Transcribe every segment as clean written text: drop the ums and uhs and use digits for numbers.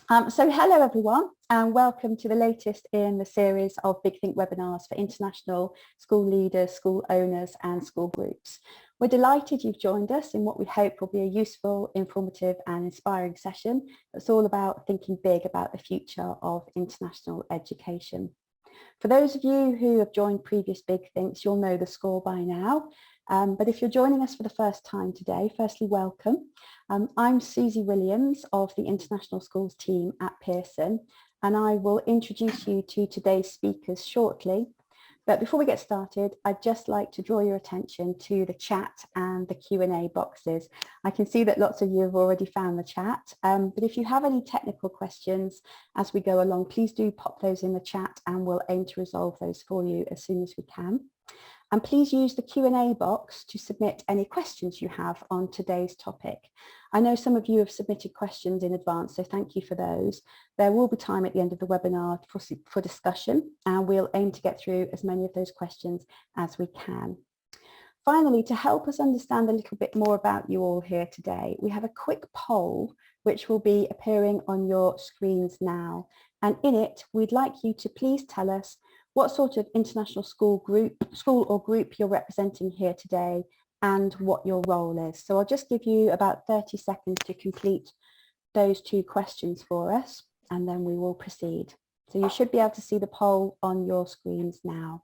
So hello everyone, and welcome to the latest in the series of Big Think webinars for international school leaders, school owners and school groups. We're delighted you've joined us in what we hope will be a useful, informative and inspiring session that's all about thinking big about the future of international education. For those of you who have joined previous Big Thinks, you'll know the score by now. But if you're joining us for the first time today, firstly, welcome. I'm Susie Williams of the International Schools team at Pearson, and I will introduce you to today's speakers shortly. But before we get started, I'd just like to draw your attention to the chat and the Q&A boxes. I can see that lots of you have already found the chat, but if you have any technical questions as we go along, please do pop those in the chat and we'll aim to resolve those for you as soon as we can. And please use the Q&A box to submit any questions you have on today's topic. I know some of you have submitted questions in advance, so thank you for those. There will be time at the end of the webinar for discussion, and we'll aim to get through as many of those questions as we can. Finally, to help us understand a little bit more about you all here today, we have a quick poll which will be appearing on your screens now. And in it, we'd like you to please tell us what sort of international school or group you're representing here today and what your role is. So I'll just give you about 30 seconds to complete those two questions for us, and then we will proceed. So you should be able to see the poll on your screens now.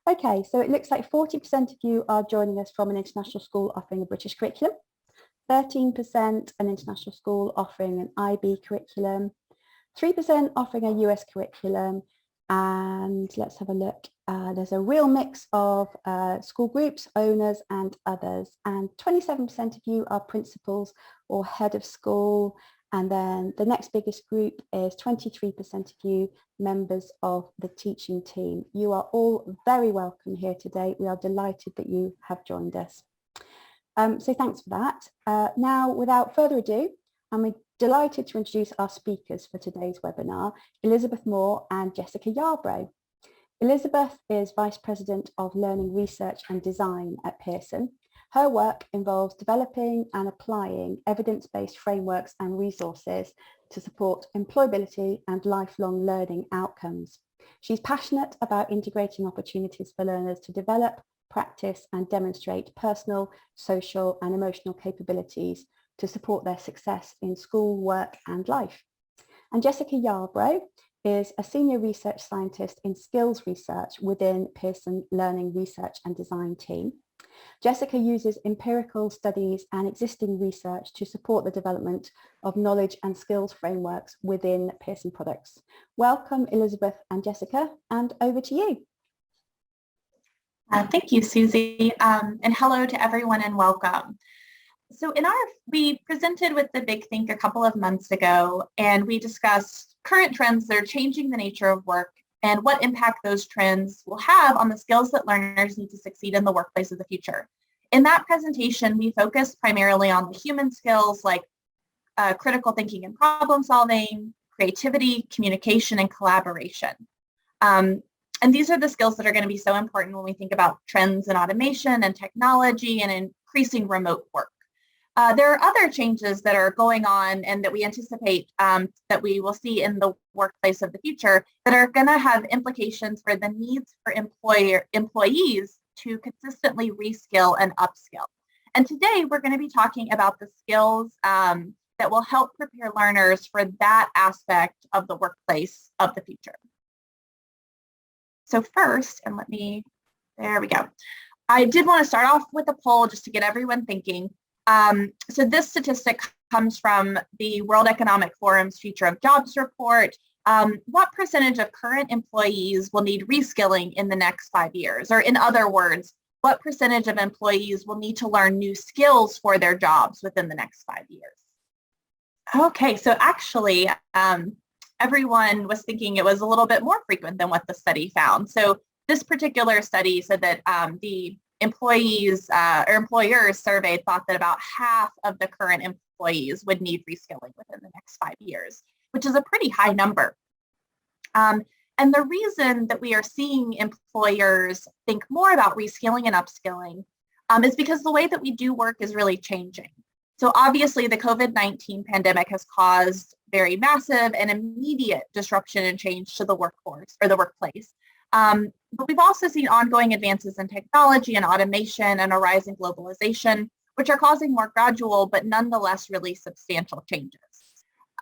Okay, so it looks like 40% of you are joining us from an international school offering a British curriculum, 13% an international school offering an IB curriculum, 3% offering a US curriculum, and let's have a look. There's a real mix of school groups, owners and others, and 27% of you are principals or head of school. And then the next biggest group is 23% of you members of the teaching team. You are all very welcome here today. We are delighted that you have joined us. So thanks for that. Now, without further ado, I'm delighted to introduce our speakers for today's webinar, Elizabeth Moore and Jessica Yarbrough. Elizabeth is Vice President of Learning Research and Design at Pearson. Her work involves developing and applying evidence-based frameworks and resources to support employability and lifelong learning outcomes. She's passionate about integrating opportunities for learners to develop, practice and demonstrate personal, social and emotional capabilities to support their success in school, work and life. And Jessica Yarbrough is a senior research scientist in skills research within Pearson Learning Research and Design team. Jessica uses empirical studies and existing research to support the development of knowledge and skills frameworks within Pearson products. Welcome, Elizabeth and Jessica, and over to you. Thank you, Susie, and hello to everyone and welcome. So we presented with the Big Think a couple of months ago, and we discussed current trends that are changing the nature of work and what impact those trends will have on the skills that learners need to succeed in the workplace of the future. In that presentation, we focused primarily on the human skills like critical thinking and problem solving, creativity, communication, and collaboration. And these are the skills that are going to be so important when we think about trends in automation and technology and increasing remote work. There are other changes that are going on and that we anticipate that we will see in the workplace of the future that are going to have implications for the needs for employees to consistently reskill and upskill. And today we're going to be talking about the skills that will help prepare learners for that aspect of the workplace of the future. So first, and there we go. I did want to start off with a poll just to get everyone thinking. So this statistic comes from the World Economic Forum's Future of Jobs report. What percentage of current employees will need reskilling in the next 5 years? Or in other words, what percentage of employees will need to learn new skills for their jobs within the next 5 years? Okay, so actually, everyone was thinking it was a little bit more frequent than what the study found. So this particular study said that the employees or employers surveyed thought that about half of the current employees would need reskilling within the next 5 years, which is a pretty high number. And the reason that we are seeing employers think more about reskilling and upskilling is because the way that we do work is really changing. So obviously the COVID-19 pandemic has caused very massive and immediate disruption and change to the workforce or the workplace. But we've also seen ongoing advances in technology and automation and a rise in globalization, which are causing more gradual but nonetheless really substantial changes.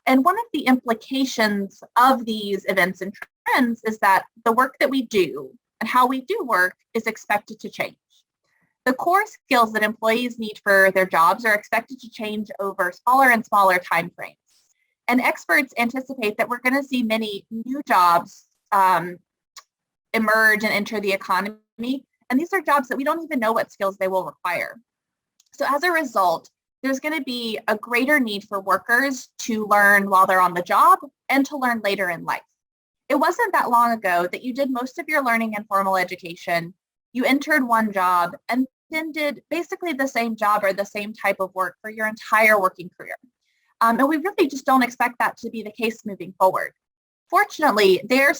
And one of the implications of these events and trends is that the work that we do and how we do work is expected to change. The core skills that employees need for their jobs are expected to change over smaller and smaller timeframes. And experts anticipate that we're going to see many new jobs emerge and enter the economy. And these are jobs that we don't even know what skills they will require. So as a result, there's going to be a greater need for workers to learn while they're on the job and to learn later in life. It wasn't that long ago that you did most of your learning in formal education, you entered one job, and then did basically the same job or the same type of work for your entire working career. And we really just don't expect that to be the case moving forward. Fortunately, there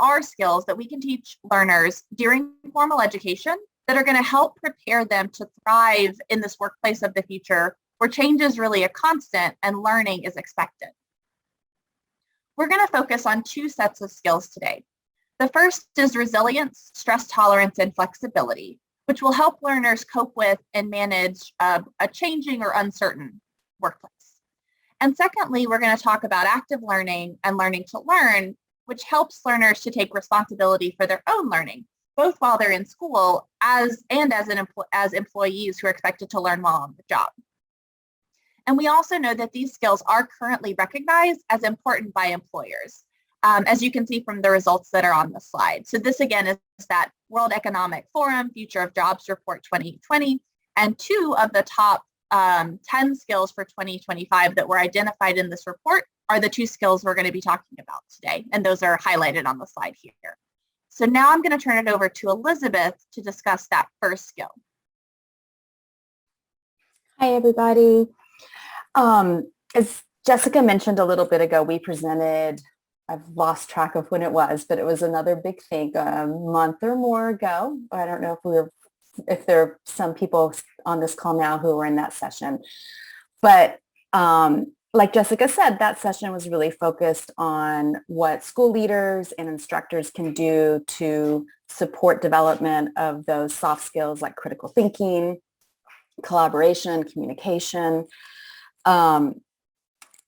are skills that we can teach learners during formal education that are going to help prepare them to thrive in this workplace of the future where change is really a constant and learning is expected. We're going to focus on two sets of skills today. The first is resilience, stress tolerance, and flexibility, which will help learners cope with and manage a changing or uncertain workplace. And secondly, we're going to talk about active learning and learning to learn, which helps learners to take responsibility for their own learning, both while they're in school as employees who are expected to learn while on the job. And we also know that these skills are currently recognized as important by employers, as you can see from the results that are on the slide. So this again is that World Economic Forum Future of Jobs Report 2020, and two of the top 10 skills for 2025 that were identified in this report are the two skills we're going to be talking about today, and those are highlighted on the slide here. So now I'm going to turn it over to Elizabeth to discuss that first skill. Hi, everybody. As Jessica mentioned a little bit ago, we presented, I've lost track of when it was, but it was another big thing a month or more ago. I don't know if there are some people on this call now who were in that session. But like Jessica said, that session was really focused on what school leaders and instructors can do to support development of those soft skills like critical thinking, collaboration, communication. And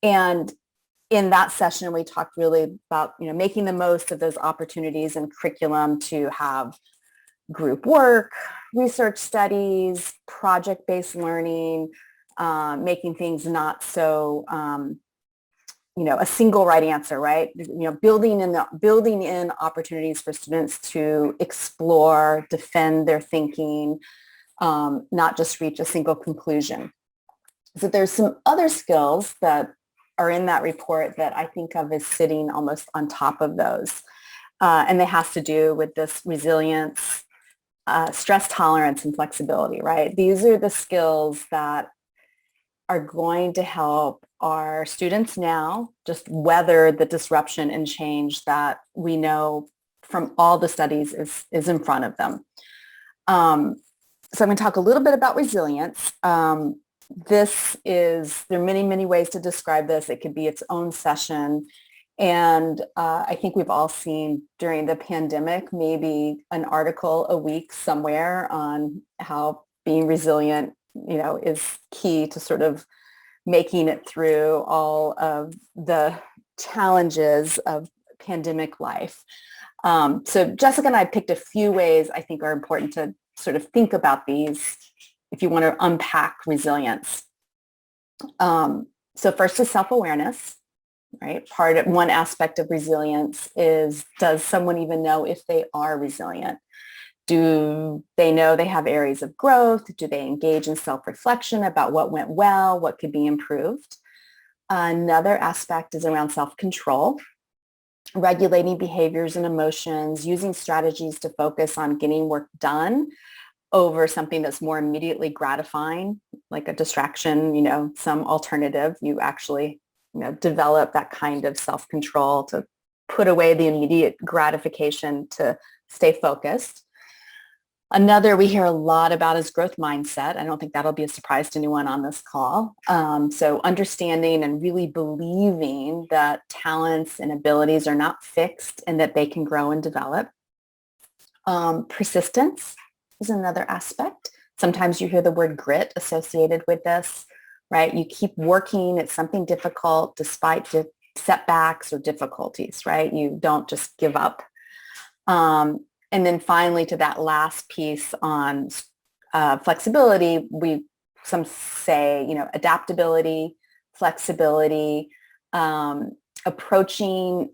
in that session, we talked really about, making the most of those opportunities in curriculum to have group work, research studies, project-based learning, making things not so, a single right answer, right? Building in opportunities for students to explore, defend their thinking, not just reach a single conclusion. So there's some other skills that are in that report that I think of as sitting almost on top of those. And it has to do with this resilience, stress tolerance, and flexibility, right? These are the skills that are going to help our students now just weather the disruption and change that we know from all the studies is in front of them. So I'm going to talk a little bit about resilience. There are many, many ways to describe this. It could be its own session. And I think we've all seen during the pandemic, maybe an article a week somewhere on how being resilient, is key to sort of making it through all of the challenges of pandemic life. So Jessica and I picked a few ways I think are important to sort of think about these if you want to unpack resilience. So first is self-awareness, right? One aspect of resilience is, does someone even know if they are resilient? Do they know they have areas of growth? Do they engage in self-reflection about what went well, what could be improved? Another aspect is around self-control, regulating behaviors and emotions, using strategies to focus on getting work done over something that's more immediately gratifying, like a distraction, some alternative. You actually, develop that kind of self-control to put away the immediate gratification to stay focused. Another we hear a lot about is growth mindset. I don't think that'll be a surprise to anyone on this call. So understanding and really believing that talents and abilities are not fixed and that they can grow and develop. Persistence is another aspect. Sometimes you hear the word grit associated with this, right? You keep working at something difficult despite setbacks or difficulties, right? You don't just give up. And then finally, to that last piece on flexibility, some say, adaptability, flexibility, approaching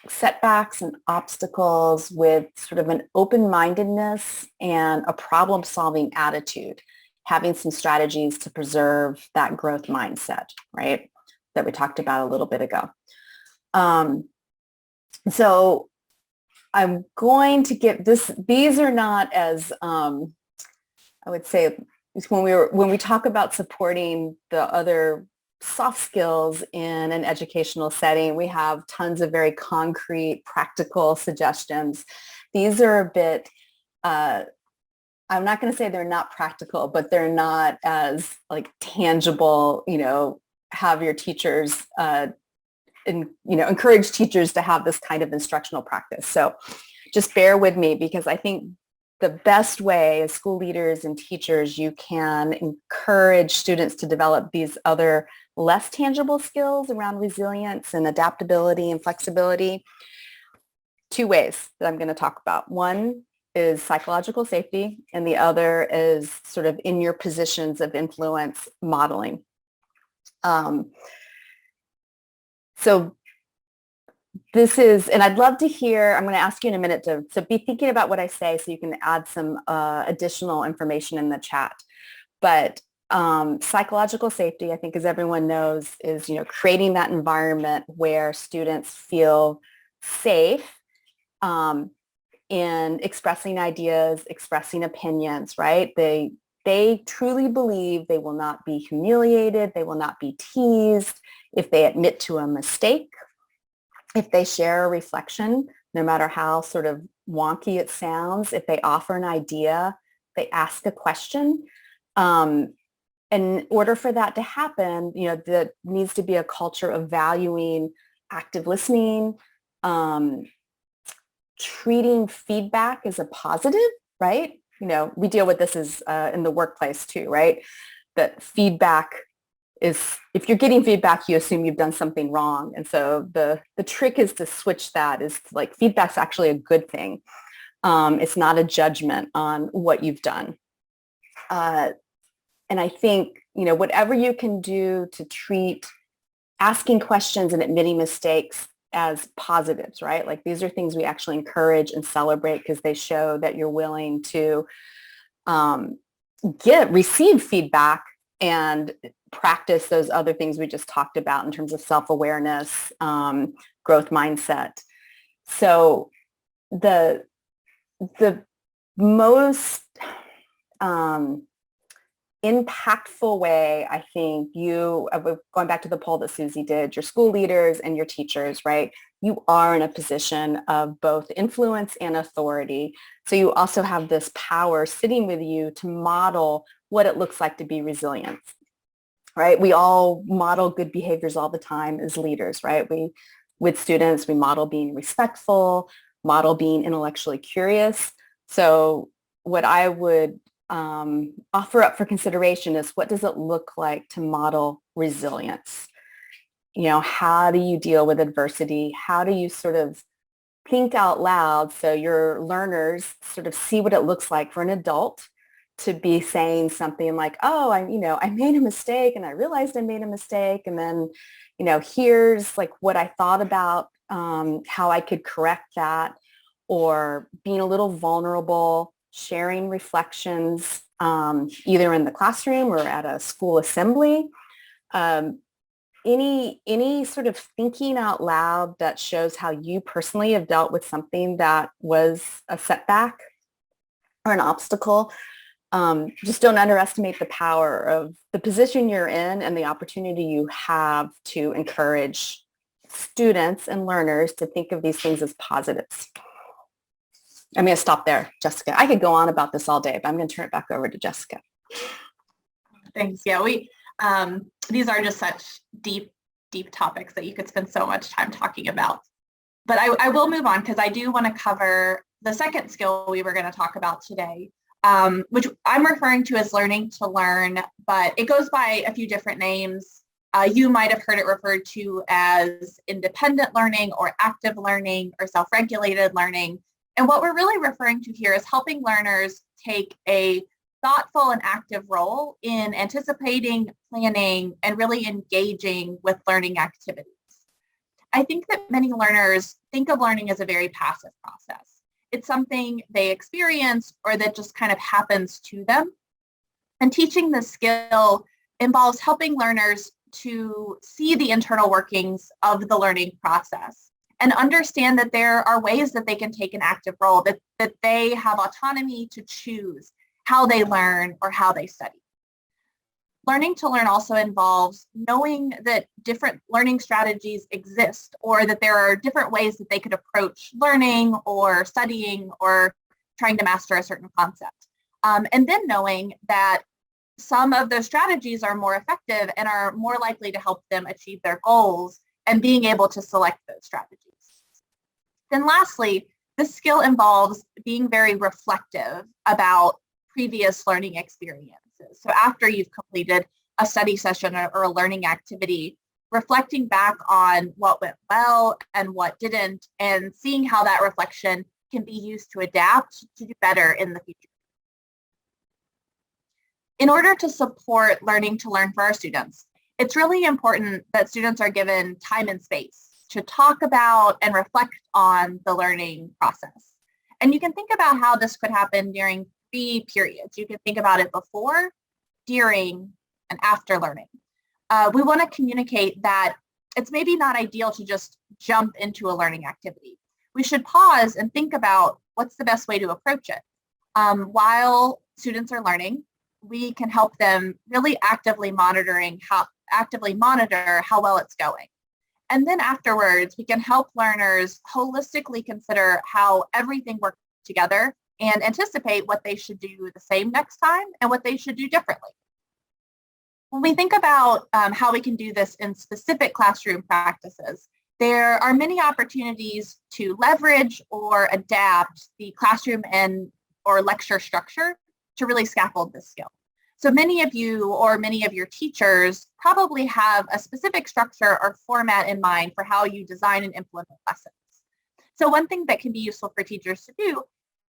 setbacks and obstacles with sort of an open-mindedness and a problem-solving attitude, having some strategies to preserve that growth mindset, right, that we talked about a little bit ago. So I'm going to get this. These are not as, I would say, when we talk about supporting the other soft skills in an educational setting, we have tons of very concrete, practical suggestions. These are a bit, I'm not going to say they're not practical, but they're not as like tangible, have your teachers encourage teachers to have this kind of instructional practice. So just bear with me, because I think the best way as school leaders and teachers, you can encourage students to develop these other less tangible skills around resilience and adaptability and flexibility. Two ways that I'm going to talk about. One is psychological safety, and the other is sort of in your positions of influence modeling. So this is, and I'd love to hear, I'm going to ask you in a minute to be thinking about what I say so you can add some additional information in the chat. But psychological safety, I think, as everyone knows, is, creating that environment where students feel safe in expressing ideas, expressing opinions, right? They truly believe they will not be humiliated, they will not be teased if they admit to a mistake, if they share a reflection, no matter how sort of wonky it sounds, if they offer an idea, they ask a question. In order for that to happen, there needs to be a culture of valuing active listening, treating feedback as a positive, right? We deal with this as in the workplace too, right? That feedback is, if you're getting feedback, you assume you've done something wrong. And so the trick is to switch that, is like feedback's actually a good thing. It's not a judgment on what you've done. And I think, whatever you can do to treat asking questions and admitting mistakes as positives, right? Like these are things we actually encourage and celebrate because they show that you're willing to receive feedback and practice those other things we just talked about in terms of self-awareness, growth mindset. So the most impactful way, I think, going back to the poll that Susie did, your school leaders and your teachers, right? You are in a position of both influence and authority. So you also have this power sitting with you to model what it looks like to be resilient, right? We all model good behaviors all the time as leaders, right? With students, we model being respectful, model being intellectually curious. So what I would offer up for consideration is, what does it look like to model resilience? How do you deal with adversity? How do you sort of think out loud so your learners sort of see what it looks like for an adult to be saying something like, oh, I made a mistake and I realized I made a mistake. And then, here's like what I thought about how I could correct that, or being a little vulnerable, sharing reflections, either in the classroom or at a school assembly. Any sort of thinking out loud that shows how you personally have dealt with something that was a setback or an obstacle. Just don't underestimate the power of the position you're in and the opportunity you have to encourage students and learners to think of these things as positives. I'm going to stop there, Jessica. I could go on about this all day, but I'm going to turn it back over to Jessica. Thanks. Yeah, these are just such deep topics that you could spend so much time talking about. But I will move on because I do want to cover the second skill we were going to talk about today, which I'm referring to as learning to learn, but it goes by a few different names. You might have heard it referred to as independent learning or active learning or self-regulated learning. And what we're really referring to here is helping learners take a thoughtful and active role in anticipating, planning, and really engaging with learning activities. I think that many learners think of learning as a very passive process. It's something they experience or that just kind of happens to them. And teaching this skill involves helping learners to see the internal workings of the learning process and understand that there are ways that they can take an active role, that they have autonomy to choose how they learn or how they study. Learning to learn also involves knowing that different learning strategies exist or that there are different ways that they could approach learning or studying or trying to master a certain concept. And then knowing that some of those strategies are more effective and are more likely to help them achieve their goals and being able to select those strategies. Then lastly, this skill involves being very reflective about previous learning experiences. So after you've completed a study session or a learning activity, reflecting back on what went well and what didn't, and seeing how that reflection can be used to adapt to do better in the future. In order to support learning to learn for our students, it's really important that students are given time and space to talk about and reflect on the learning process. And you can think about how this could happen during 3 periods. You can think about it before, during, and after learning. We want to communicate that it's maybe not ideal to just jump into a learning activity. We should pause and think about what's the best way to approach it. While students are learning, we can help them really actively monitor how well it's going. And then afterwards, we can help learners holistically consider how everything works together and anticipate what they should do the same next time and what they should do differently. When we think about how we can do this in specific classroom practices, there are many opportunities to leverage or adapt the classroom or lecture structure to really scaffold this skill. So many of you or many of your teachers probably have a specific structure or format in mind for how you design and implement lessons. So one thing that can be useful for teachers to do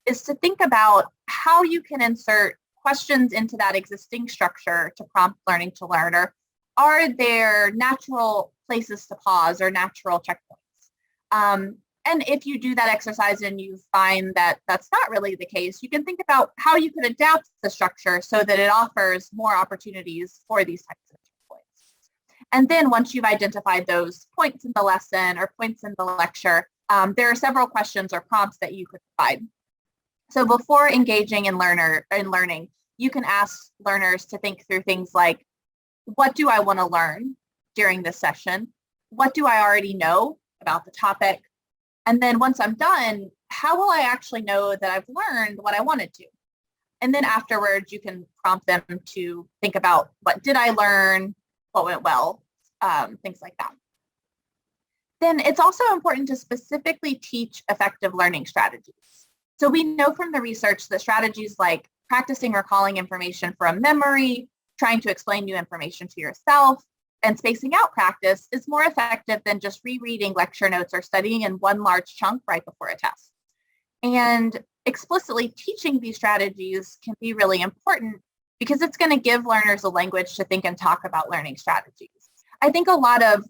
is to think about how you can insert questions into that existing structure to prompt learning to learn, or are there natural places to pause or natural checkpoints? And if you do that exercise and you find that that's not really the case, you can think about how you could adapt the structure so that it offers more opportunities for these types of checkpoints. And then once you've identified those points in the lesson or points in the lecture, there are several questions or prompts that you could provide. So before engaging in learning, you can ask learners to think through things like, what do I want to learn during this session? What do I already know about the topic? And then once I'm done, how will I actually know that I've learned what I wanted to? And then afterwards, you can prompt them to think about, what did I learn? What went well? Things like that. Then it's also important to specifically teach effective learning strategies. So we know from the research that strategies like practicing recalling information from memory, trying to explain new information to yourself, and spacing out practice is more effective than just rereading lecture notes or studying in one large chunk right before a test. And explicitly teaching these strategies can be really important because it's going to give learners a language to think and talk about learning strategies. I think a lot of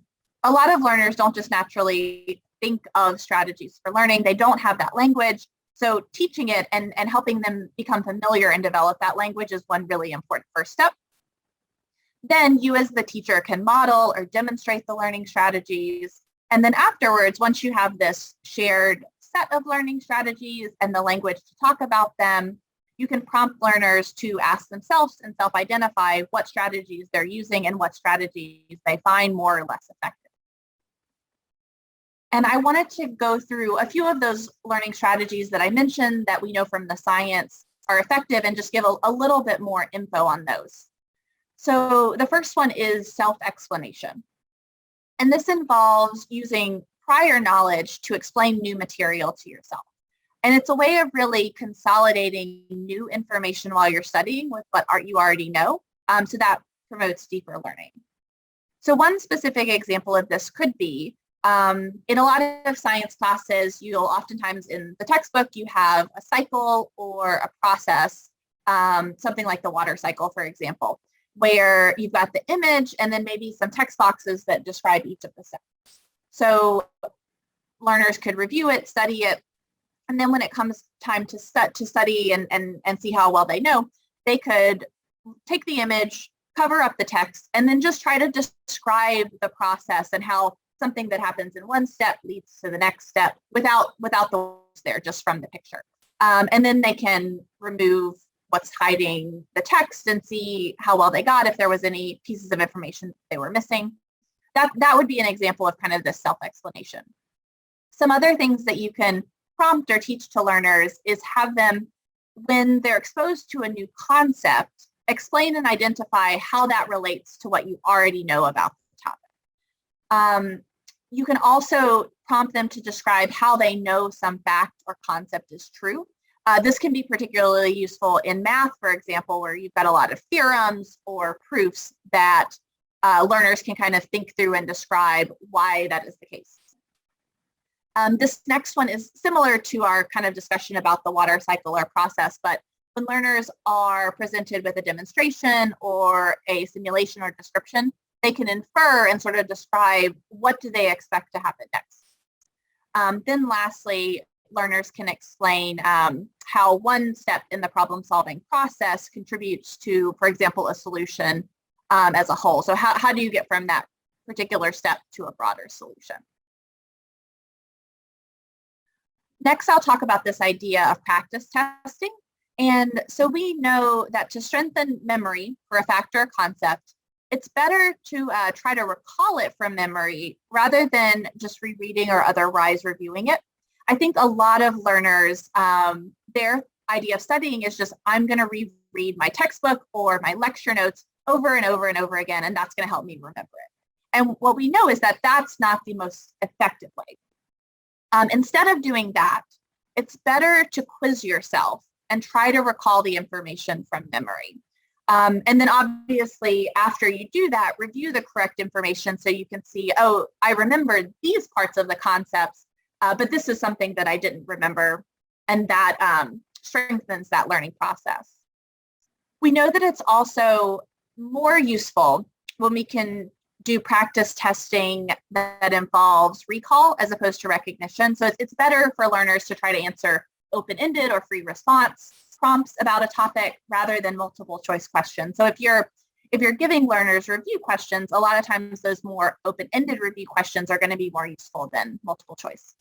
learners don't just naturally think of strategies for learning. They don't have that language. So teaching it and helping them become familiar and develop that language is one really important first step. Then you as the teacher can model or demonstrate the learning strategies. And then afterwards, once you have this shared set of learning strategies and the language to talk about them, you can prompt learners to ask themselves and self-identify what strategies they're using and what strategies they find more or less effective. And I wanted to go through a few of those learning strategies that I mentioned that we know from the science are effective and just give a little bit more info on those. So the first one is self-explanation. And this involves using prior knowledge to explain new material to yourself. And it's a way of really consolidating new information while you're studying with what you already know. So that promotes deeper learning. So one specific example of this could be in a lot of science classes, you'll oftentimes in the textbook, you have a cycle or a process, something like the water cycle, for example, where you've got the image and then maybe some text boxes that describe each of the steps. So learners could review it, study it, and then when it comes time to study and see how well they know, they could take the image, cover up the text, and then just try to describe the process and how something that happens in one step leads to the next step without the words there, just from the picture. And then they can remove what's hiding the text and see how well they got, if there was any pieces of information they were missing. That would be an example of kind of this self-explanation. Some other things that you can prompt or teach to learners is have them, when they're exposed to a new concept, explain and identify how that relates to what you already know about the topic. You can also prompt them to describe how they know some fact or concept is true. This can be particularly useful in math, for example, where you've got a lot of theorems or proofs that learners can kind of think through and describe why that is the case. This next one is similar to our kind of discussion about the water cycle or process, but when learners are presented with a demonstration or a simulation or description, they can infer and sort of describe what do they expect to happen next. Then lastly, learners can explain how one step in the problem-solving process contributes to, for example, a solution as a whole. So how do you get from that particular step to a broader solution? Next, I'll talk about this idea of practice testing. And so we know that to strengthen memory for a fact or a concept, it's better to try to recall it from memory rather than just rereading or otherwise reviewing it. I think a lot of learners, their idea of studying is just, I'm going to reread my textbook or my lecture notes over and over and over again, and that's going to help me remember it. And what we know is that that's not the most effective way. Instead of doing that, it's better to quiz yourself and try to recall the information from memory. And then obviously, after you do that, review the correct information so you can see, oh, I remembered these parts of the concepts, but this is something that I didn't remember, and that strengthens that learning process. We know that it's also more useful when we can do practice testing that involves recall as opposed to recognition. So it's better for learners to try to answer open-ended or free response prompts about a topic rather than multiple choice questions. So if you're giving learners review questions, a lot of times those more open-ended review questions are going to be more useful than multiple choice.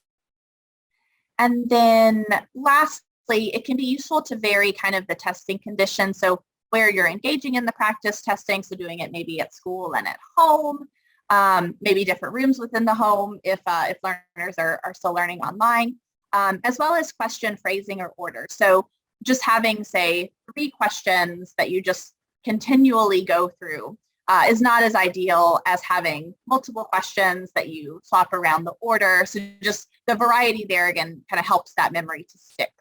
And then lastly, it can be useful to vary kind of the testing conditions. So where you're engaging in the practice testing, so doing it maybe at school and at home, maybe different rooms within the home if learners are still learning online, as well as question phrasing or order. So just having, say, 3 questions that you just continually go through is not as ideal as having multiple questions that you swap around the order. So just the variety there, again, kind of helps that memory to stick.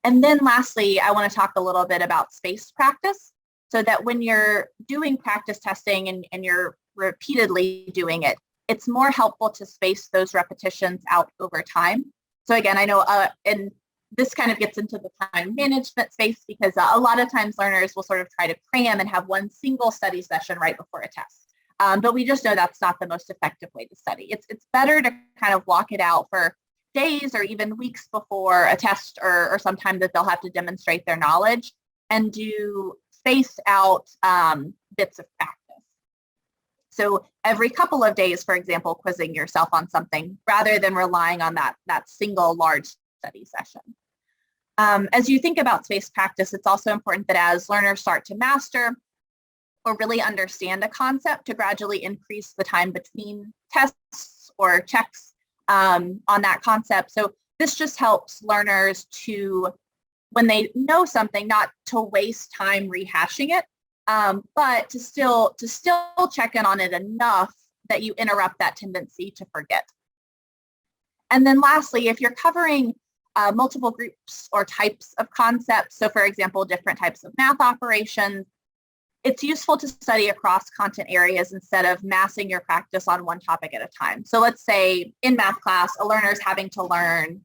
And then lastly, I want to talk a little bit about spaced practice, so that when you're doing practice testing and you're repeatedly doing it, it's more helpful to space those repetitions out over time. So again, I know, and this kind of gets into the time management space, because a lot of times learners will sort of try to cram and have one single study session right before a test. But we just know that's not the most effective way to study. It's better to kind of block it out for days or even weeks before a test or sometime that they'll have to demonstrate their knowledge, and do spaced out bits of practice. So every couple of days, for example, quizzing yourself on something rather than relying on that single large study session. As you think about spaced practice, it's also important that as learners start to master or really understand a concept to gradually increase the time between tests or checks on that concept. So this just helps learners to, when they know something, not to waste time rehashing it, but to still check in on it enough that you interrupt that tendency to forget. And then lastly, if you're covering multiple groups or types of concepts, so for example, different types of math operations, it's useful to study across content areas instead of massing your practice on one topic at a time. So let's say in math class, a learner is having to learn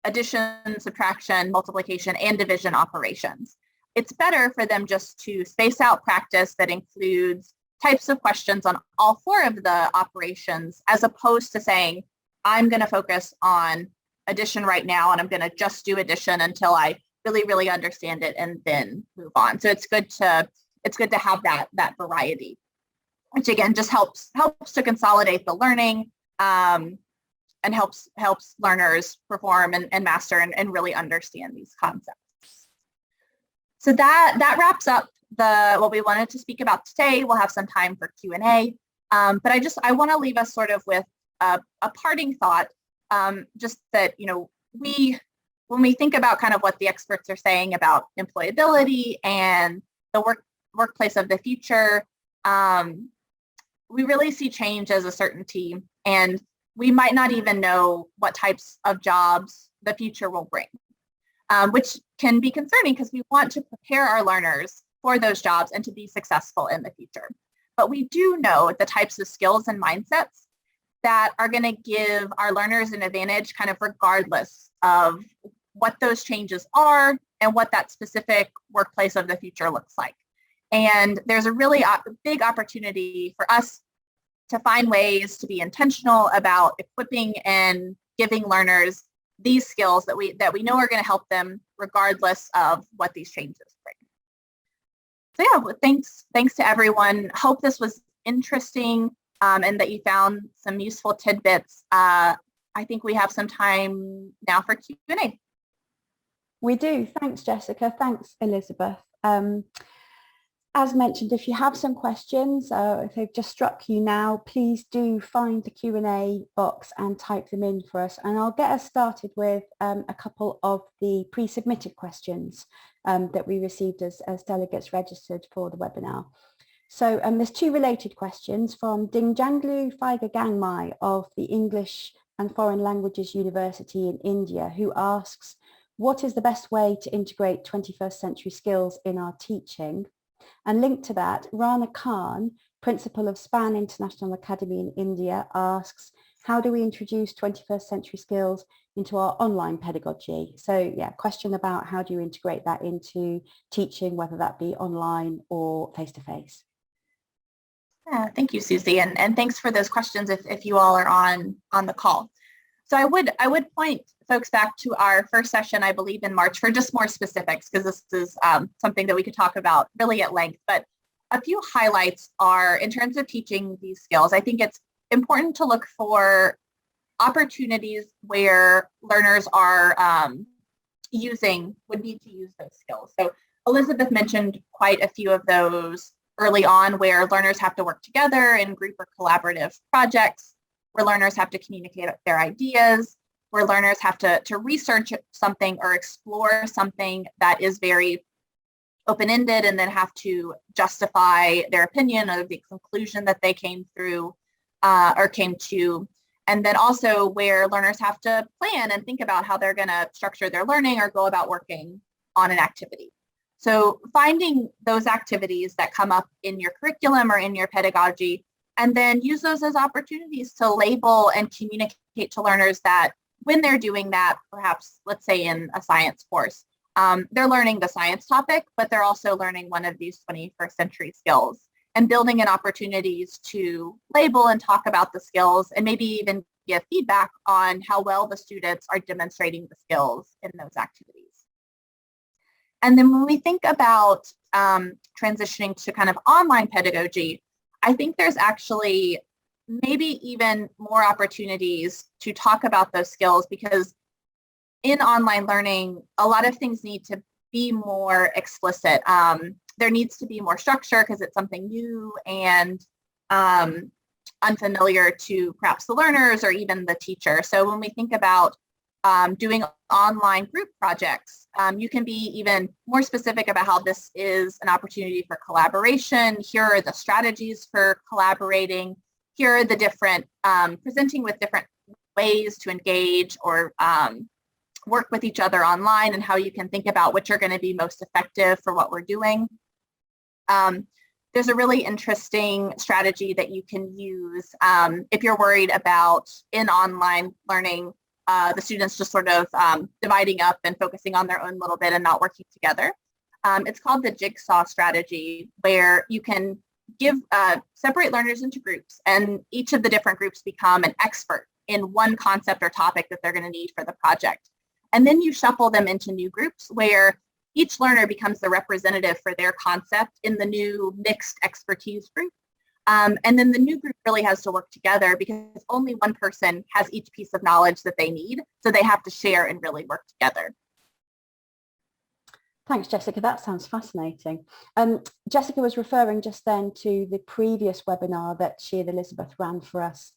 addition, subtraction, multiplication, and division operations. It's better for them just to space out practice that includes types of questions on all 4 of the operations, as opposed to saying, I'm going to focus on addition right now, and I'm going to just do addition until I really understand it and then move on. So it's good to have that variety, which again just helps to consolidate the learning and helps learners perform and master and really understand these concepts. So that wraps up what we wanted to speak about today. We'll have some time for Q&A, but I want to leave us sort of with a parting thought, just that, when we think about kind of what the experts are saying about employability and the workplace of the future, we really see change as a certainty, and we might not even know what types of jobs the future will bring, which can be concerning because we want to prepare our learners for those jobs and to be successful in the future. But we do know the types of skills and mindsets that are going to give our learners an advantage kind of regardless of what those changes are and what that specific workplace of the future looks like. And there's a really big opportunity for us to find ways to be intentional about equipping and giving learners these skills that we know are going to help them regardless of what these changes bring. So yeah, well, thanks to everyone. Hope this was interesting and that you found some useful tidbits. I think we have some time now for Q&A. We do. Thanks, Jessica. Thanks, Elizabeth. As mentioned, if you have some questions, if they've just struck you now, please do find the Q&A box and type them in for us. And I'll get us started with a couple of the pre-submitted questions that we received as delegates registered for the webinar. So there's 2 related questions from Dingjanglu Phaiga of the English and Foreign Languages University in India, who asks, what is the best way to integrate 21st century skills in our teaching? And linked to that, Rana Khan, principal of SPAN International Academy in India, asks, how do we introduce 21st century skills into our online pedagogy? So yeah, question about how do you integrate that into teaching, whether that be online or face-to-face. Yeah, thank you, Susie, and thanks for those questions if you all are on the call. So I would point folks back to our first session, I believe in March, for just more specifics, because this is something that we could talk about really at length. But a few highlights are, in terms of teaching these skills, I think it's important to look for opportunities where learners are would need to use those skills. So Elizabeth mentioned quite a few of those early on, where learners have to work together in group or collaborative projects, where learners have to communicate their ideas, where learners have to research something or explore something that is very open-ended and then have to justify their opinion or the conclusion that they came to. And then also where learners have to plan and think about how they're going to structure their learning or go about working on an activity. So finding those activities that come up in your curriculum or in your pedagogy, and then use those as opportunities to label and communicate to learners that when they're doing that, perhaps, let's say in a science course, they're learning the science topic, but they're also learning one of these 21st century skills, and building in opportunities to label and talk about the skills, and maybe even give feedback on how well the students are demonstrating the skills in those activities. And then when we think about transitioning to kind of online pedagogy, I think there's actually maybe even more opportunities to talk about those skills, because in online learning, a lot of things need to be more explicit. there needs to be more structure because it's something new and unfamiliar to perhaps the learners or even the teacher. So when we think about doing online group projects, you can be even more specific about how this is an opportunity for collaboration. Here are the strategies for collaborating. Here are the different, presenting with different ways to engage or work with each other online, and how you can think about which are going to be most effective for what we're doing. There's a really interesting strategy that you can use if you're worried about in online learning, the students just sort of dividing up and focusing on their own little bit and not working together. It's called the jigsaw strategy, where you can give separate learners into groups, and each of the different groups become an expert in one concept or topic that they're going to need for the project. And then you shuffle them into new groups where each learner becomes the representative for their concept in the new mixed expertise group. And then the new group really has to work together because only one person has each piece of knowledge that they need. So they have to share and really work together. Thanks, Jessica. That sounds fascinating. Jessica was referring just then to the previous webinar that she and Elizabeth ran for us.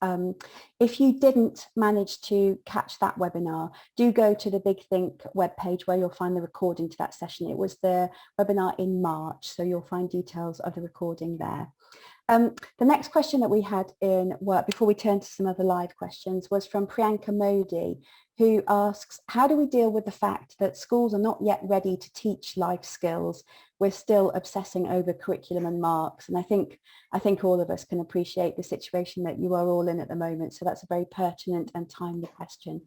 If you didn't manage to catch that webinar, do go to the Big Think webpage where you'll find the recording to that session. It was the webinar in March, so you'll find details of the recording there. The next question that we had in work, before we turn to some other live questions, was from Priyanka Modi, who asks, how do we deal with the fact that schools are not yet ready to teach life skills? We're still obsessing over curriculum and marks. And I think all of us can appreciate the situation that you are all in at the moment. So that's a very pertinent and timely question.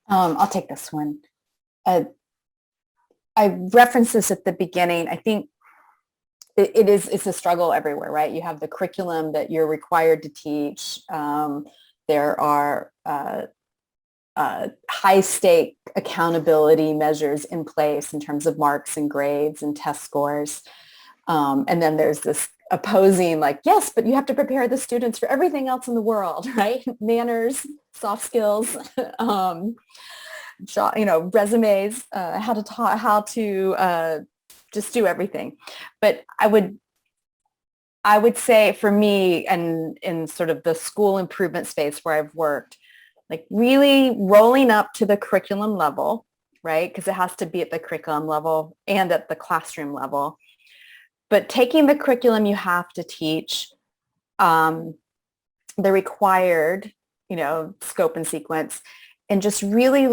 I'll take this one. I referenced this at the beginning. I think it's a struggle everywhere, right? You have the curriculum that you're required to teach. There are high-stake accountability measures in place in terms of marks and grades and test scores. And then there's this opposing, like, yes, but you have to prepare the students for everything else in the world, right? Manners, soft skills, resumes, how to talk, how to just do everything. But I would say for me, and in sort of the school improvement space where I've worked, like really rolling up to the curriculum level, right? Because it has to be at the curriculum level and at the classroom level. But taking the curriculum you have to teach, the required, scope and sequence, and just really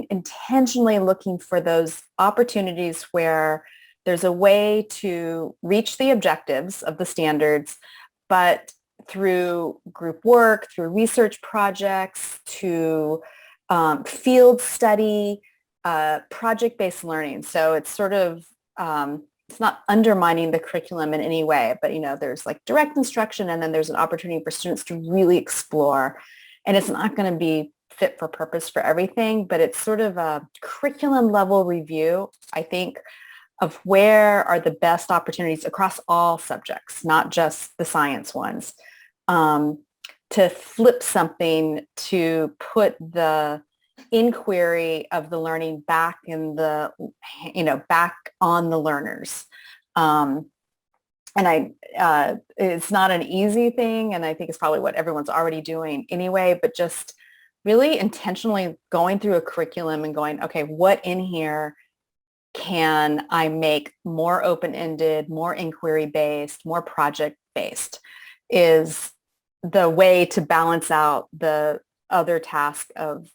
intentionally looking for those opportunities where there's a way to reach the objectives of the standards, but through group work, through research projects, to field study, project-based learning. So it's sort of, it's not undermining the curriculum in any way, but there's like direct instruction, and then there's an opportunity for students to really explore. And it's not going to be fit for purpose for everything, but it's sort of a curriculum level review, I think, of where are the best opportunities across all subjects, not just the science ones, to flip something to put the inquiry of the learning back in the, back on the learners. And it's not an easy thing, and I think it's probably what everyone's already doing anyway, but just really intentionally going through a curriculum and going, okay, what in here can I make more open-ended, more inquiry-based, more project-based, is the way to balance out the other task of,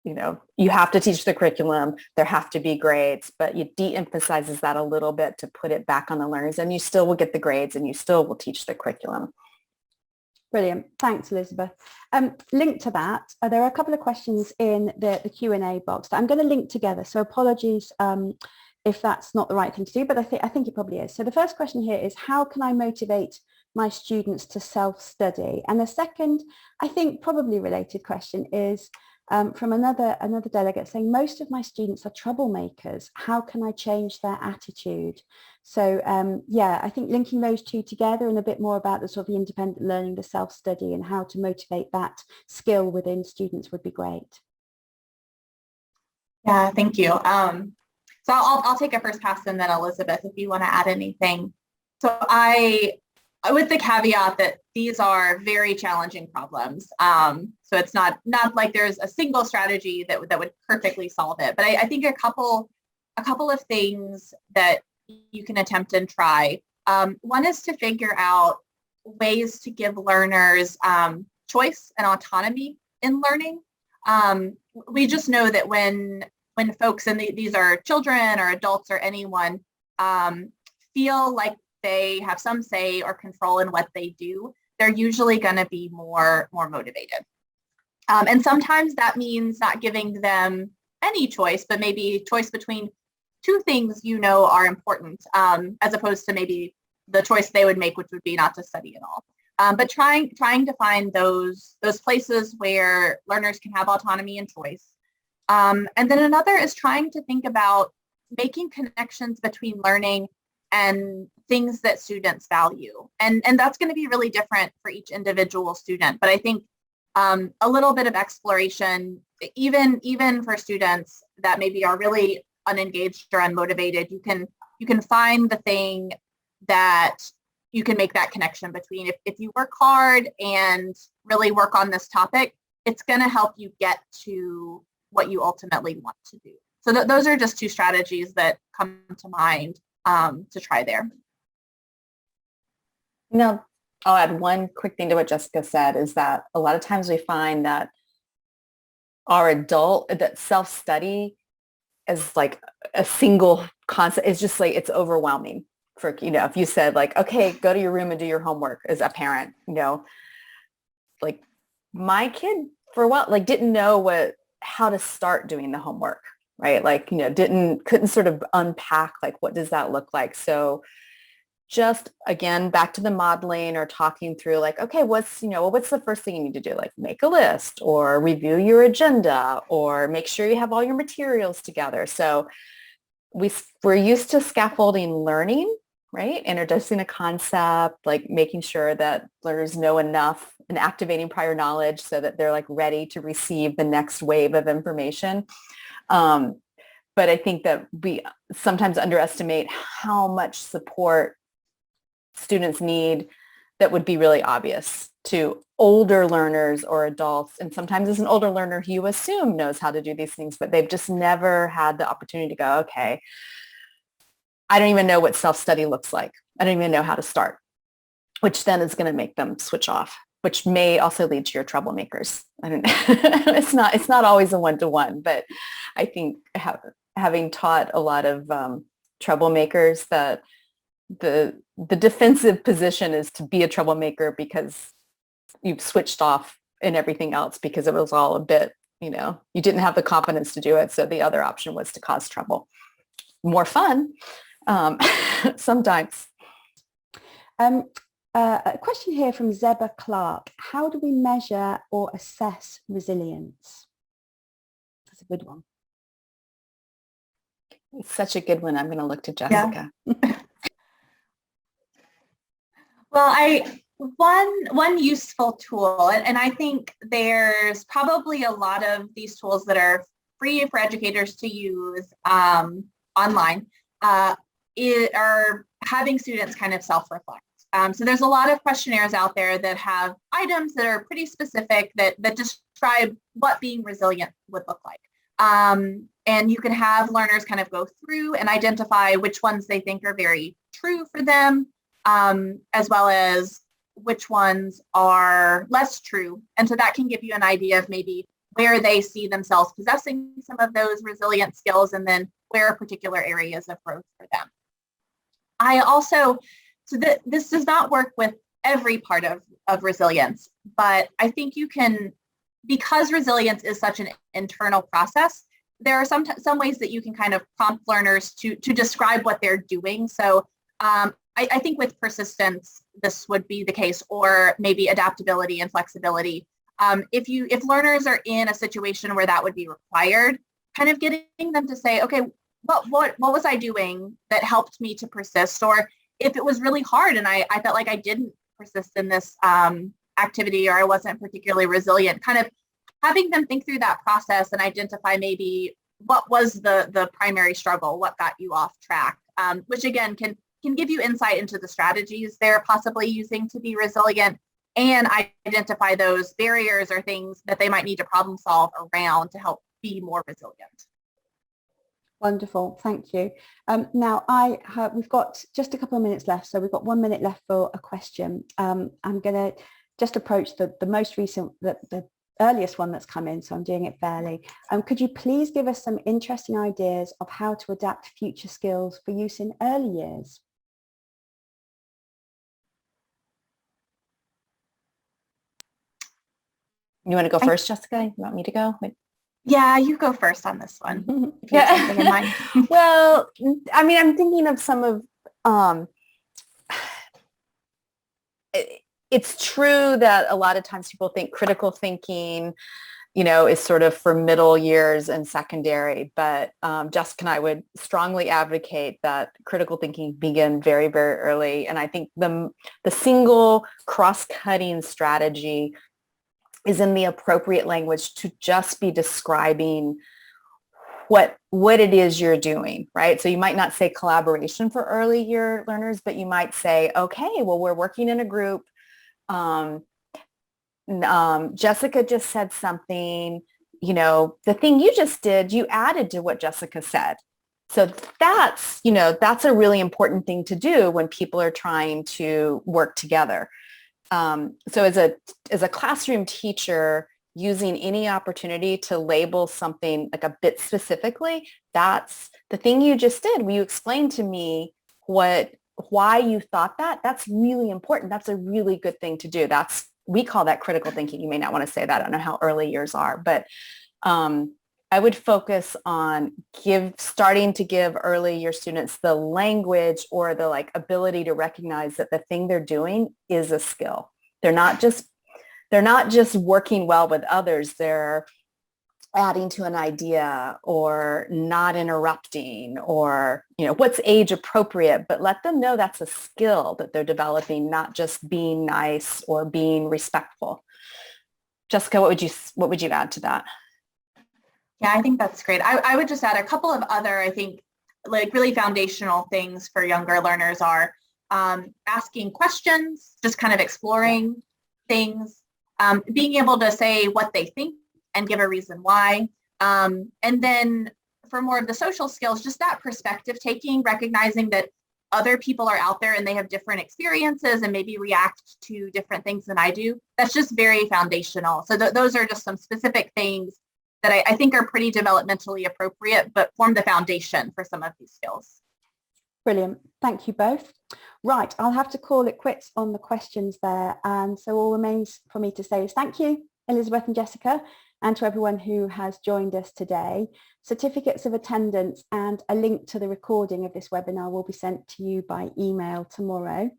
you have to teach the curriculum, there have to be grades, but you de-emphasizes that a little bit to put it back on the learners, and you still will get the grades and you still will teach the curriculum. Brilliant. Thanks, Elizabeth. Linked to that, there are a couple of questions in the Q&A box that I'm going to link together. So apologies if that's not the right thing to do, but I think it probably is. So the first question here is, how can I motivate my students to self-study? And the second, I think probably related question is from another delegate saying, most of my students are troublemakers. How can I change their attitude? So yeah, I think linking those two together and a bit more about the sort of the independent learning, the self-study, and how to motivate that skill within students would be great. Yeah, thank you. So I'll take a first pass, and then Elizabeth, if you want to add anything. So with the caveat that these are very challenging problems. So it's not like there's a single strategy that would perfectly solve it. But I think a couple of things that you can attempt and try. One is to figure out ways to give learners choice and autonomy in learning. We just know that when folks, and these are children or adults or anyone, feel like they have some say or control in what they do, they're usually going to be more motivated. And sometimes that means not giving them any choice, but maybe choice between two things are important, as opposed to maybe the choice they would make, which would be not to study at all. But trying to find those places where learners can have autonomy and choice. And then another is trying to think about making connections between learning and things that students value. And that's going to be really different for each individual student. But I think a little bit of exploration, even for students that maybe are really unengaged or unmotivated, you can find the thing that you can make that connection between. If you work hard and really work on this topic, it's going to help you get to what you ultimately want to do. So those are just two strategies that come to mind to try there. Now, I'll add one quick thing to what Jessica said, is that a lot of times we find that that self-study is like a single concept. It's just like, it's overwhelming for, if you said like, okay, go to your room and do your homework as a parent, like my kid for a while, like didn't know how to start doing the homework, right? Like, couldn't sort of unpack, like, what does that look like? So just, again, back to the modeling or talking through like, okay, what's the first thing you need to do? Like make a list or review your agenda or make sure you have all your materials together. So we're used to scaffolding learning, right? Introducing a concept, like making sure that learners know enough and activating prior knowledge so that they're like ready to receive the next wave of information. But I think that we sometimes underestimate how much support students need that would be really obvious to older learners or adults. And sometimes as an older learner, you assume knows how to do these things, but they've just never had the opportunity to go, okay, I don't even know what self-study looks like. I don't even know how to start, which then is going to make them switch off, which may also lead to your troublemakers. I don't know. It's not always a one-to-one, but I think having taught a lot of troublemakers that the defensive position is to be a troublemaker because you've switched off in everything else because it was all a bit, you didn't have the confidence to do it. So the other option was to cause trouble. More fun sometimes. A question here from Zeba Clark. How do we measure or assess resilience? That's a good one. It's such a good one. I'm going to look to Jessica. Yeah. Well, one useful tool, and I think there's probably a lot of these tools that are free for educators to use online, are having students kind of self-reflect. So there's a lot of questionnaires out there that have items that are pretty specific that describe what being resilient would look like. And you can have learners kind of go through and identify which ones they think are very true for them, as well as which ones are less true. And so that can give you an idea of maybe where they see themselves possessing some of those resilient skills and then where are particular areas of growth for them. This does not work with every part of resilience, but I think you can, because resilience is such an internal process, there are some ways that you can kind of prompt learners to describe what they're doing. So I think with persistence, this would be the case, or maybe adaptability and flexibility. If learners are in a situation where that would be required, kind of getting them to say, okay, what was I doing that helped me to persist? Or if it was really hard and I felt like I didn't persist in this activity, or I wasn't particularly resilient, kind of having them think through that process and identify maybe what was the primary struggle, what got you off track, which again can give you insight into the strategies they're possibly using to be resilient and identify those barriers or things that they might need to problem solve around to help be more resilient. Wonderful, thank you. Now we've got just a couple of minutes left, so we've got 1 minute left for a question. I'm going to just approach the most recent, the earliest one that's come in, so I'm doing it fairly. Could you please give us some interesting ideas of how to adapt future skills for use in early years? You want to go first, Jessica? You want me to go? Yeah, you go first on this one. If you have something in mind. Well, I mean, I'm thinking of some of, it's true that a lot of times people think critical thinking, is sort of for middle years and secondary, but Jessica and I would strongly advocate that critical thinking begin very, very early. And I think the single cross-cutting strategy is in the appropriate language to just be describing what it is you're doing, right? So you might not say collaboration for early year learners, but you might say, okay, well, we're working in a group. Jessica just said something, the thing you just did, you added to what Jessica said. So that's a really important thing to do when people are trying to work together. So as a classroom teacher, using any opportunity to label something like a bit specifically, that's the thing you just did. Will you explain to me why you thought that? That's really important. That's a really good thing to do. We call that critical thinking. You may not want to say that. I don't know how early years are, but I would focus on starting to give early year students the language or the ability to recognize that the thing they're doing is a skill. They're not just working well with others. They're adding to an idea or not interrupting or, what's age appropriate, but let them know that's a skill that they're developing, not just being nice or being respectful. Jessica, what would you add to that? Yeah, I think that's great. I would just add a couple of other, I think, really foundational things for younger learners are asking questions, just kind of exploring things, being able to say what they think and give a reason why. And then for more of the social skills, just that perspective taking, recognizing that other people are out there and they have different experiences and maybe react to different things than I do. That's just very foundational. So those are just some specific things that I think are pretty developmentally appropriate, but form the foundation for some of these skills. Brilliant. Thank you both. Right, I'll have to call it quits on the questions there. And so all remains for me to say is thank you, Elizabeth and Jessica, and to everyone who has joined us today. Certificates of attendance and a link to the recording of this webinar will be sent to you by email tomorrow.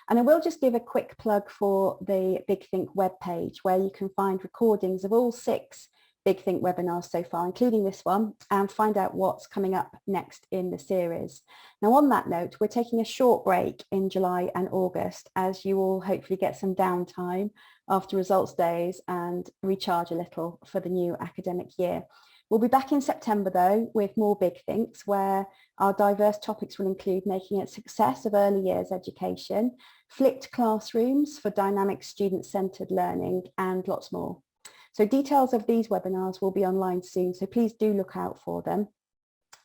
And I will just give a quick plug for the Big Think webpage, where you can find recordings of all 6 Big Think webinars so far, including this one, and find out what's coming up next in the series. Now, on that note, we're taking a short break in July and August as you all hopefully get some downtime after results days and recharge a little for the new academic year. We'll be back in September, though, with more Big Thinks, where our diverse topics will include making a success of early years education, flipped classrooms for dynamic student-centered learning, and lots more. So details of these webinars will be online soon, so please do look out for them.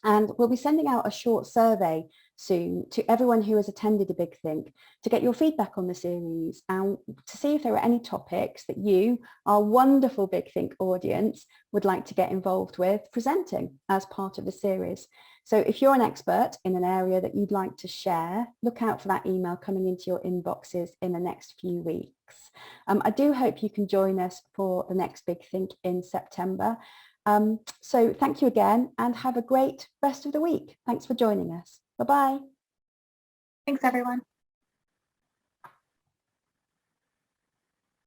And we'll be sending out a short survey soon to everyone who has attended a Big Think to get your feedback on the series and to see if there are any topics that you, our wonderful Big Think audience, would like to get involved with presenting as part of the series. So if you're an expert in an area that you'd like to share, look out for that email coming into your inboxes in the next few weeks. I do hope you can join us for the next Big Think in September. So thank you again and have a great rest of the week. Thanks for joining us. Bye-bye. Thanks, everyone.